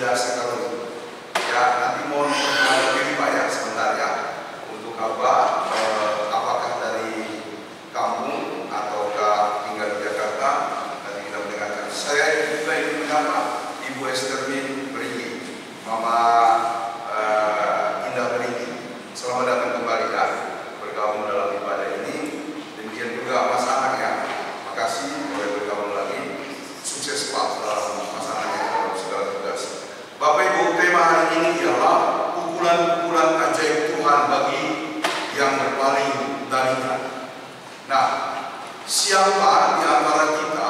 indah sekali. Ya, nanti mohon perkenalan diri Pak ya, sebentar ya. Untuk apa? Apakah dari kampung ataukah tinggal di Jakarta? Nanti kita mendengarkan. Saya juga ingin menyapa Ibu Esther Min Berigi, Mama Indah Berigi. Selamat datang kembali ya, bergabung dalam ibadah ini. Demikian juga Mas Anang ya. Makasih boleh bergabung lagi. Sukses Pak dalam masalahnya dalam segala tugas. Bapak Ibu, tema hari ini ialah pukulan-pukulan ajaib Tuhan bagi yang berpaling darinya. Nah, siapa di antara kita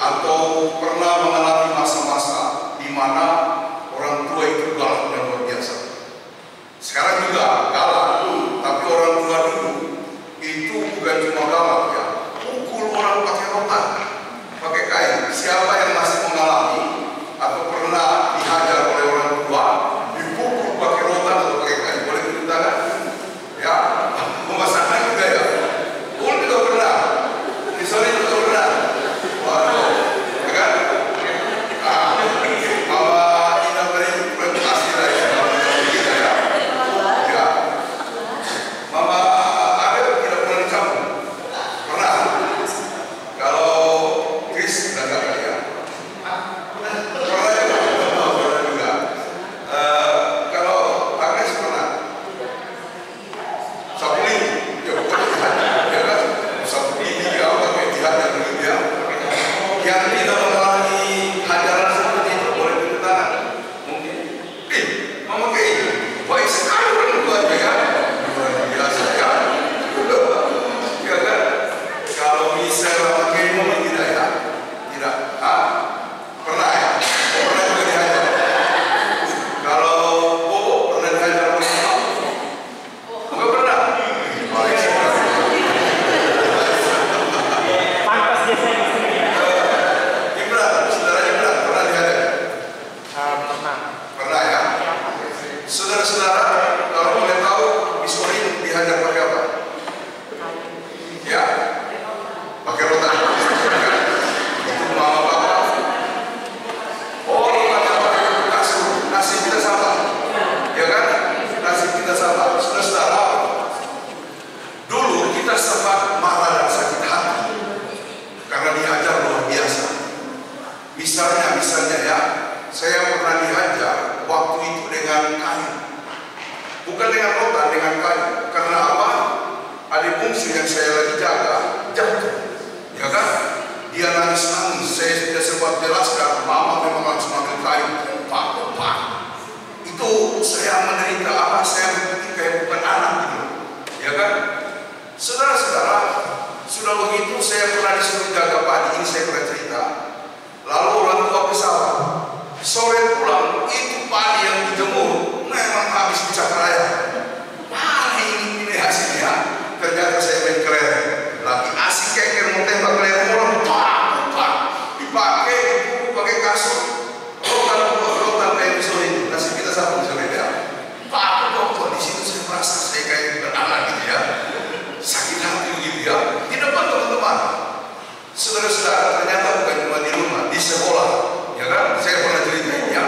atau pernah mengalami masa-masa di mana orang tua itu galak dan luar biasa? Sekarang juga galak, tapi orang tua dulu itu bukan cuma galak ya, pukul orang pakai rotan, pakai kain. Siapa yang masih mengalami atau pernah dihajar oleh orang tua, dipukul pakai rotan atau pakai kain? Boleh tunjuk tangan? Ya, memasakan juga ya. Pun juga pernah, misalnya juga pernah. Waduh, ya kan? Mama Indah beri presentasi dari kita ya. Ya, Mama Abel tidak pernah dicambuk. Pernah? Kalau Chris sudah enggak kali ya. Pernah juga. Kalau Agnes pernah? Sapu lidi, ya bukan ya kan? Sapu lidi ya, pakai dihajar begitu ya. Yang tidak mengalami hajaran seperti itu boleh tunjuk tangan. Mungkin. Mama Kay, baik sekali orang tuanya ya. Luar biasa ya. Ya kan? Kalau misal Mama Kay mungkin tidak ya. Tidak. Pernah ya? Pernah juga dihajar. Kalau Bobo pernah dihajar oleh kamu? Enggak pernah. Baik sekali. Pantas dia saya di sini. Gibran, saudara Gibran pernah dihajar? Pernah. Pernah ya? Saudara-saudara, kalau boleh tahu, Misorin dihajar pakai apa? Ya? Pakai rotan. Itu mama bapak. Oh, pakai kasur. Nasib kita sama. Ya kan? Nasib kita sama. Saudara-saudara, dulu kita sempat marah dan sakit hati karena dihajar luar biasa. Misalnya ya, saya pernah dihajar waktu itu dengan kayu. Bukan dengan rotan, dengan kayu. Karena apa? Adik bungsu yang saya lagi jaga jatuh. Ya kan? Dia nangis-nangis. Saya tidak sempat jelaskan. Mama memang langsung ambil kayu. Pak. Itu saya menderita apa? Saya berpikir kayak bukan anak gitu. Ya kan? Saudara-saudara, sudah begitu saya pernah disuruh jaga padi. Ini saya pernah cerita. Lalu orang tua ke sawah. Sore pulang, itu padi yang dijemur memang habis pecah raya. Mana ini hasilnya? Ternyata saya main kelereng. Lagi asik keker mau tembak kelereng orang, pak, dipakai pakai kasur. Rotan kayak misalnya itu, nasib kita sama misalnya ya. Pak, di situ saya merasa saya kayak bukan anak gitu ya. Sakit hati begitu ya. Di depan teman-teman. Saudara-saudara, ternyata bukan cuma di rumah, di sekolah. Ya kan? Saya pernah ceritain ya.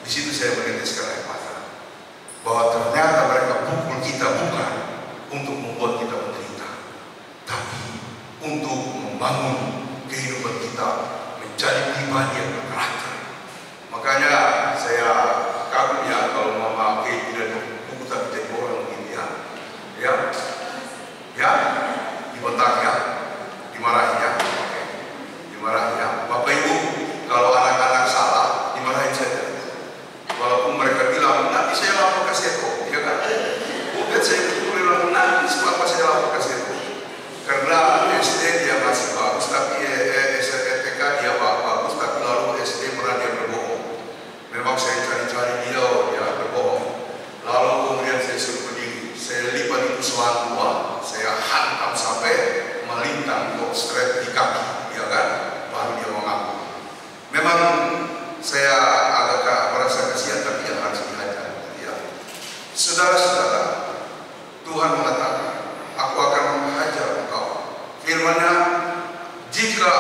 Di situ saya meneteskan air mata bahwa ternyata mereka pukul kita bukan untuk membuat kita menderita, tapi untuk membangun kehidupan kita menjadi pribadi yang berkarakter. Makanya saya kagum ya kalau Mama Kay tidak buku tapi jadi orang begini ya, dibentak ya, dimarahin ya, dimarahin ya. Bapak Ibu, kalau anak-anak salah dimarahin saja. Walaupun mereka bilang nanti saya lapor ke Seko, ya kan? Bukan saya bilang nanti sebab saya lapor ke Seko. Karena SD dia masih bagus, tapi STK dia bagus, tapi lalu SD pernah dia berbohong. Memang saya cari-cari dia berbohong. Lalu kemudian saya suruh berdiri, saya lipat itu selang dua, saya hantam sampai melintang kok straight di kaki, ya kan? Baru dia mengaku. Memang saya agak merasa kasihan, tapi yang harus dihajar. Ya. Saudara-saudara, Tuhan mengatakan, aku akan menghajar engkau. Firman-Nya, jika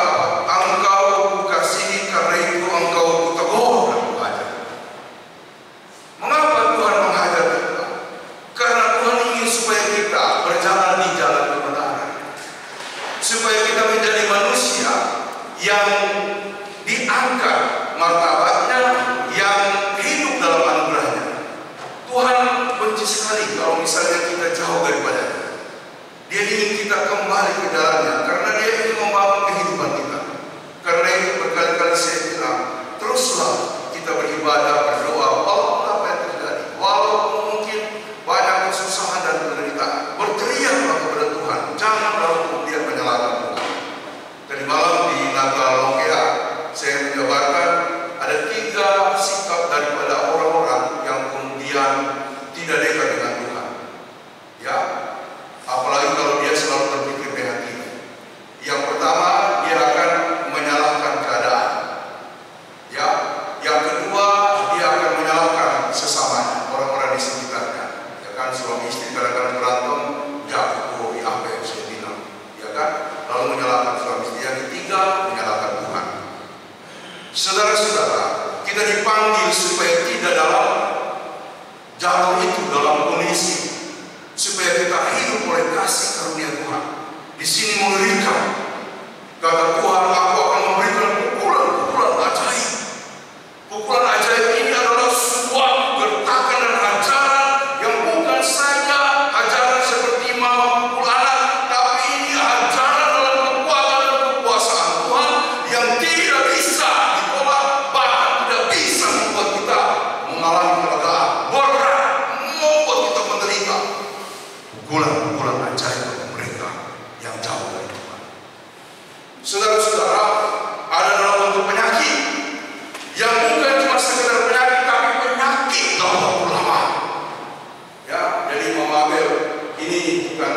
engkau kukasihi, karena itu engkau kutegur dan kuhajar. Mengapa Tuhan menghajar kita? Karena Tuhan ingin supaya kita berjalan di jalan kebenaran, supaya kita menjadi manusia yang diangkat martabatnya, yang hidup dalam anugerahnya. Tuhan benci sekali kalau misalnya kita jauh daripadanya. Dia ingin kita kembali ke dalamnya, karena dia ingin membangun kehidupan kita. Karena itu berkali-kali saya bilang, teruslah kita beribadah, berdoa, walaupun apa yang terjadi, walaupun mungkin banyak kesusahan dan penderitaan, berteriaklah kepada Tuhan, jangan lalu kemudian menyalahkan Tuhan. Tadi malam di Natal Longkea, saya menjabarkan ada 3 sikap daripada orang-orang yang kemudian tidak dekat dengan Tuhan. Ya, apalagi kalau dia selalu berpikir negatif. Yang pertama, dia akan menyalahkan keadaan. Ya, yang kedua, dia akan menyalahkan sesamanya, orang-orang di sekitarnya. Ya kan, suami istri kadang-kadang berantem, jatuh, apa yang saya bilang, ya kan? Lalu menyalahkan suami istri. Yang ketiga, menyalahkan Tuhan. Saudara-saudara, kita dipanggil supaya tidak dalam jalan itu, dalam kondisi, supaya kita hidup oleh kasih karunia Tuhan. Di sini mengerikan. Kata Tuhan, aku akan memberikan pukulan-pukulan ajaib. Pukulan ajaib ini adalah sebuah gertakan dan ajaran yang bukan saja ajaran seperti mama pukul anak, tapi ini ajaran dalam kekuatan dan kekuasaan Tuhan yang tidak bisa ditolak, bahkan tidak bisa membuat kita mengalami kelegaan, berat, membuat kita menderita. Pukulan-pukulan ajaib bagi mereka yang jauh dari Tuhan. Saudara-saudara, ada dalam bentuk penyakit yang bukan cuma sekedar penyakit, tapi penyakit dalam waktu lama. Ya, jadi Mama ini bukan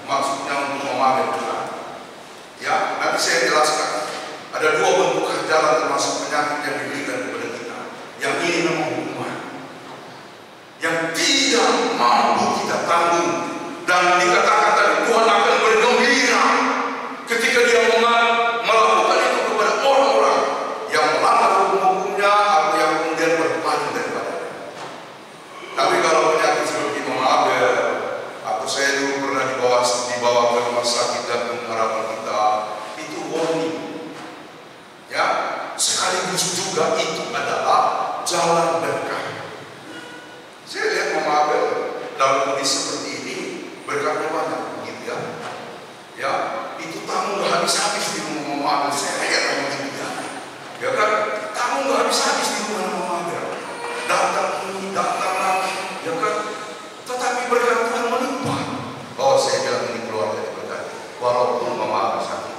maksudnya untuk Mama Tuhan. Ya, nanti saya jelaskan. Ada 2 bentuk hajaran termasuk penyakit yang diberikan kepada kita. Yang ini namanya hukuman, yang tidak mampu kita tanggung. Dan dikatakan tadi Tuhan akan bergembira ketika dia melakukan itu kepada orang-orang yang melanggar hukum-hukumnya atau yang kemudian berpaling daripadanya. Tapi kalau penyakit seperti Mama Abel, atau saya dulu pernah dibawa ke rumah sakit jantung harapan kita, itu warning. Ya, sekaligus juga itu adalah jalan berkah. Saya lihat Mama Abel dalam kondisi seperti ini, berkahnya banyak, gitu ya. Ya, itu tamu nggak habis-habis di rumah Mama Abel. Saya heran begitu ya. Ya kan, tamu nggak habis-habis di rumah Mama Abel. Datang ini, datang lagi, ya kan. Tetapi berkat Tuhan melimpah. Oh, saya bilang ini keluarga diberkati, walaupun Mama Abel sakit.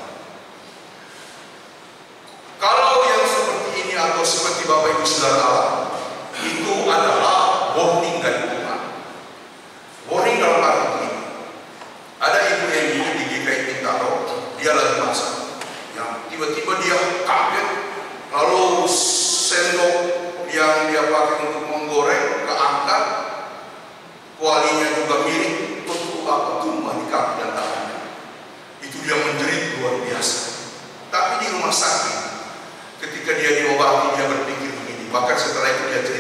Kalau yang seperti ini atau seperti Bapak Ibu Saudara Allah, itu adalah warning dari Tuhan. Warning dalam arti ini, ada ibu yang di GKI Bintaro, dia lagi masak, yang tiba-tiba dia kaget, lalu sendok yang dia pakai untuk menggoreng keangkat, kualinya juga miring, untuk apa tumpah di kaki dan tangannya. Itu dia menjerit luar biasa. Tapi di rumah sakit, ketika dia diobati, dia berpikir begini. Bahkan setelah itu dia cerita